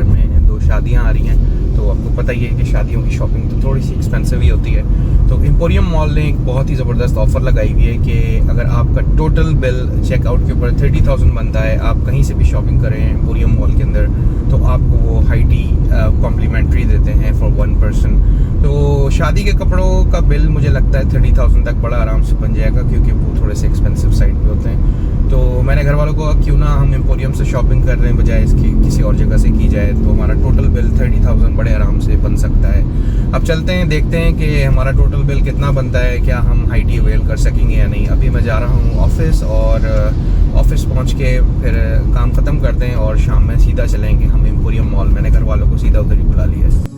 घर में 2 शादियां आ रही हैं, तो आपको पता ही है कि शादियों की शॉपिंग तो थोड़ी सी एक्सपेंसिव ही होती है। तो एम्पोरियम मॉल ने एक बहुत ही ज़बरदस्त ऑफ़र लगाई हुई है कि अगर आपका टोटल बिल चेकआउट के ऊपर 30,000 बनता है, आप कहीं से भी शॉपिंग करें एम्पोरियम मॉल के अंदर, तो आपको वो हाई टी कॉम्प्लीमेंट्री देते हैं फॉर 1 पर्सन। तो शादी के कपड़ों का बिल मुझे लगता है 30,000 तक बड़ा आराम से बन जाएगा, क्योंकि वो थोड़े से एक्सपेंसिव साइड पे होते हैं। तो मैंने घर वालों को क्यों ना हम एम्पोरियम से शॉपिंग कर रहे हैं बजाय इसकी किसी और जगह से की जाए, तो हमारा टोटल बिल 30,000 बड़े आराम से बन सकता है। अब चलते हैं, देखते हैं कि हमारा टोटल बिल कितना बनता है, क्या हम हाई टी अवेल कर सकेंगे या नहीं। अभी मैं जा रहा हूँ ऑफिस, और ऑफिस पहुँच के फिर काम ख़त्म करते हैं और शाम में सीधा चलेंगे हम एम्पोरियम मॉल। मैंने घर वालों को सीधा उधर ही बुला लिया है।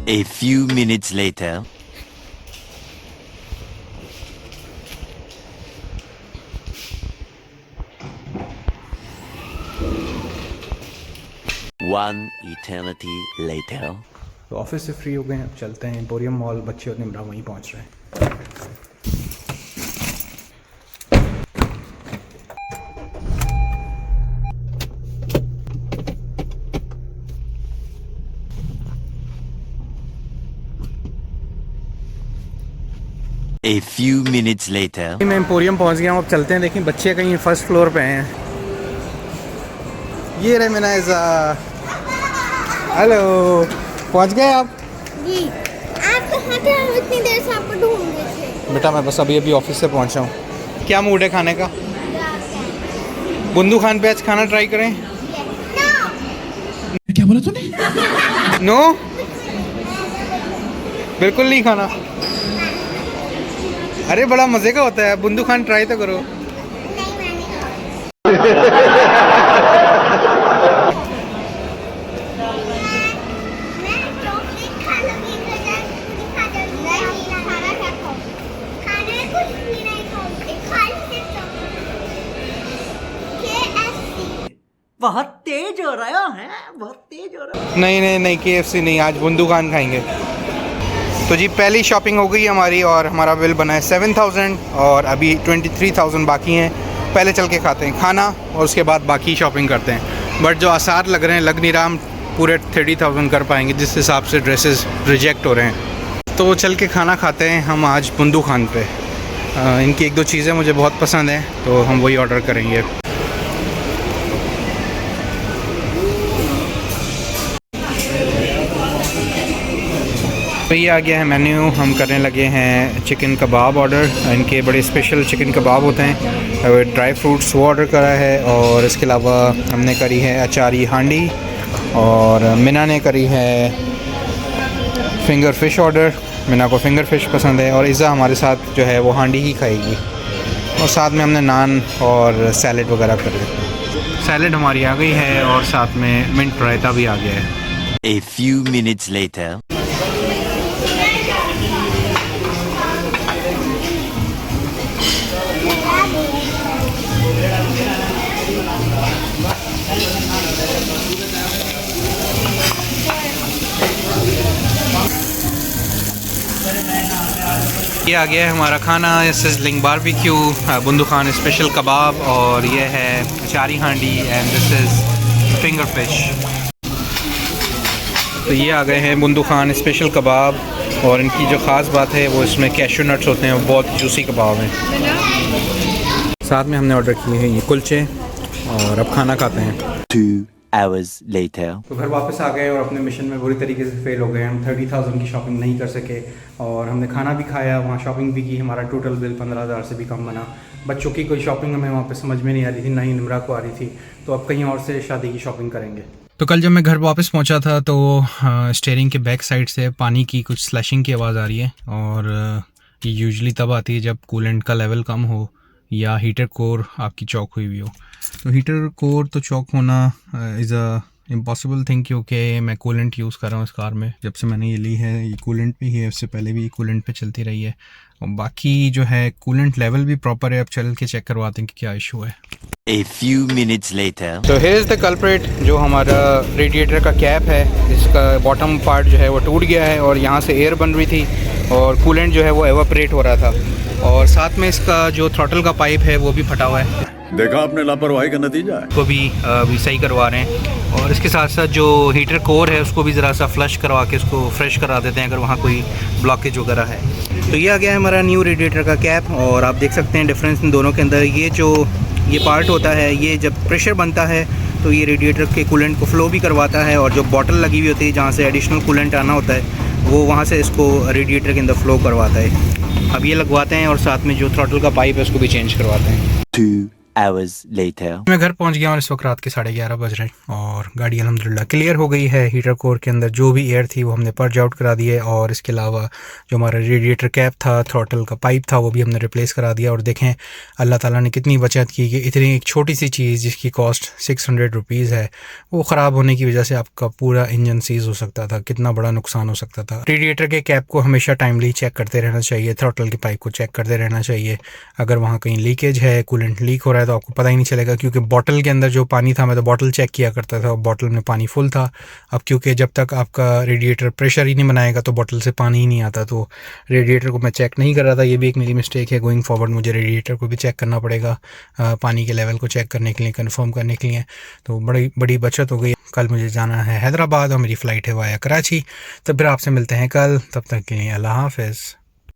A few minutes later. One eternity later. तो ऑफिस से फ्री हो गए हैं, अब चलते हैं एम्पोरियम मॉल। बच्चे उतने बड़ा वहीं पहुंच रहे हैं। A few minutes later. मैं एम्पोरियम पहुंच गया हूँ, अब चलते हैं। देखिए बच्चे कहीं फर्स्ट फ्लोर पे हैं। ये रहे मिनाइज़ा। हेलो, पहुंच गए आप? जी, आप कहाँ थे? हम इतनी देर से आपको ढूंढ रहे थे। बेटा मैं बस अभी ऑफिस से पहुंचा हूँ। क्या मूड है खाने का? बुंदू खान पे आज खाना ट्राई करें? क्या बोला तूने? नो, बिल्कुल नहीं खाना। अरे बड़ा मजे का होता है, बुंदू खान ट्राई तो करो। बहुत तेज हो रहा है, बहुत तेज हो रहा है। नहीं KFC नहीं, आज बुंदू खान खाएंगे। तो जी पहली शॉपिंग हो गई हमारी और हमारा बिल बना है 7,000 और अभी 23,000 बाकी हैं। पहले चल के खाते हैं खाना और उसके बाद बाकी शॉपिंग करते हैं। बट जो आसार लग रहे हैं, लग नहीं रहा हम पूरे 30,000 कर पाएंगे जिस हिसाब से ड्रेसेस रिजेक्ट हो रहे हैं। तो चल के खाना खाते हैं हम आज बुंदू खान पे। इनकी 1-2 चीज़ें मुझे बहुत पसंद हैं, तो हम वही ऑर्डर करेंगे। तो ये आ गया है मेन्यू। हम करने लगे हैं चिकन कबाब ऑर्डर। इनके बड़े स्पेशल चिकन कबाब होते हैं। ड्राई फ्रूट्स वो ऑर्डर करा है, और इसके अलावा हमने करी है अचारी हांडी, और मिना ने करी है फिंगर फ़िश ऑर्डर। मिना को फिंगर फ़िश पसंद है, और इज़ा हमारे साथ जो है वो हांडी ही खाएगी। और साथ में हमने नान और सैलड वगैरह करे। सैलड हमारी आ गई है और साथ में मिंट रायता भी आ गया है। A few minutes later. ये आ गया है हमारा खाना। Sizzling barbecue, Bundu Khan special kebab, और ये है achari handi, and this is finger fish. तो ये आ गए हैं बुंदू खान स्पेशल कबाब, और इनकी जो ख़ास बात है वो इसमें कैशू नट्स होते हैं, वो बहुत जूसी कबाब हैं। साथ में हमने ऑर्डर किए हैं ये कुलचे, और अब खाना खाते हैं। 2 hours later. तो घर वापस आ गए और अपने मिशन में बुरी तरीके से फेल हो गए। हम 30,000 की शॉपिंग नहीं कर सके, और हमने खाना भी खाया, वहाँ शॉपिंग भी की। हमारा टोटल बिल 15,000 से भी कम बना। बच्चों की कोई शॉपिंग हमें वहाँ पे समझ में नहीं आ रही थी, ना ही निमरा को आ रही थी। तो अब कहीं और से शादी की शॉपिंग करेंगे। तो कल जब मैं घर वापस पहुँचा था तो स्टीयरिंग के बैक साइड से पानी की कुछ स्लैशिंग की आवाज़ आ रही है, और ये यूजुअली तब आती है जब कूलेंट का लेवल कम हो या हीटर कोर आपकी चॉक हुई हुई हो। तो हीटर कोर तो चॉक होना इज़ अ इम्पॉसिबल थिंग, क्योंकि मैं कूलेंट यूज़ कर रहा हूँ इस कार में। जब से मैंने ये ली है ये कूलेंट भी है, उससे पहले भी कूलेंट पे चलती रही है। और बाकी जो है कूलेंट लेवल भी प्रॉपर है। अब चल के चेक करवाते हैं कि क्या इशू है। A few minutes later. तो हेयर इज़ द कल्प्रेट, जो हमारा रेडिएटर का कैप है, इसका बॉटम पार्ट जो है वो टूट गया है और यहाँ से एयर बन रही थी और कूलेंट जो है वो एवापोरेट हो रहा था और साथ में इसका जो थ्रॉटल का पाइप है वो भी फटा हुआ है, देखा आपने लापरवाही का नतीजा है। को भी अभी सही करवा रहे हैं और इसके साथ साथ जो हीटर कोर है उसको भी ज़रा सा फ्लश करवा के उसको फ्रेश करा देते हैं अगर वहाँ कोई ब्लॉकेज वगैरह है। तो ये आ गया है हमारा न्यू रेडिएटर का कैप और आप देख सकते हैं डिफरेंस इन दोनों के अंदर। ये पार्ट होता है, ये जब प्रेशर बनता है तो ये रेडिएटर के कूलेंट को फ़्लो भी करवाता है और जो बॉटल लगी हुई होती है जहाँ से एडिशनल कूलेंट आना होता है वो वहाँ से इसको रेडिएटर के अंदर फ़्लो करवाता है। अब ये लगवाते हैं और साथ में जो थ्रॉटल का पाइप है उसको भी चेंज करवाते हैं। 2 hours later. मैं घर पहुंच गया और इस वक्त रात के 11:30 बज रहे हैं और गाड़ी अल्हम्दुलिल्लाह क्लियर हो गई है। हीटर कोर के अंदर जो भी एयर थी वो हमने पर्ज आउट करा दी है और इसके अलावा जो हमारा रेडिएटर कैप था, थ्रॉटल का पाइप था, वो भी हमने रिप्लेस करा दिया। और देखें अल्लाह ताला ने कितनी बचत की कि इतनी एक छोटी सी चीज़ जिसकी कॉस्ट 600 रुपीज़ है वो ख़राब होने की वजह से आपका पूरा इंजन सीज़ हो सकता था, कितना बड़ा नुकसान हो सकता था। रेडिएटर के कैप को हमेशा टाइमली चेक करते रहना चाहिए, थ्रॉटल के पाइप को चेक करते रहना चाहिए। अगर वहाँ कहीं लीकेज है, कूलेंट लीक हो रहा है तो आपको पता ही नहीं चलेगा, क्योंकि बॉटल के अंदर जो पानी था, मैं तो बॉटल चेक किया करता था और बॉटल में पानी फुल था। अब क्योंकि जब तक आपका रेडिएटर प्रेशर ही नहीं बनाएगा तो बॉटल से पानी ही नहीं आता, तो रेडिएटर को मैं चेक नहीं कर रहा था। ये भी एक मेरी मिस्टेक है। गोइंग फॉरवर्ड मुझे रेडिएटर को भी चेक करना पड़ेगा पानी के लेवल को चेक करने के लिए, कंफर्म करने के लिए। तो बड़ी बचत हो गई। कल मुझे जाना है हैदराबाद और मेरी फ़्लाइट है वाया कराची। तो फिर आपसे मिलते हैं कल, तब तक के लिए अल्लाह हाफ़िज़।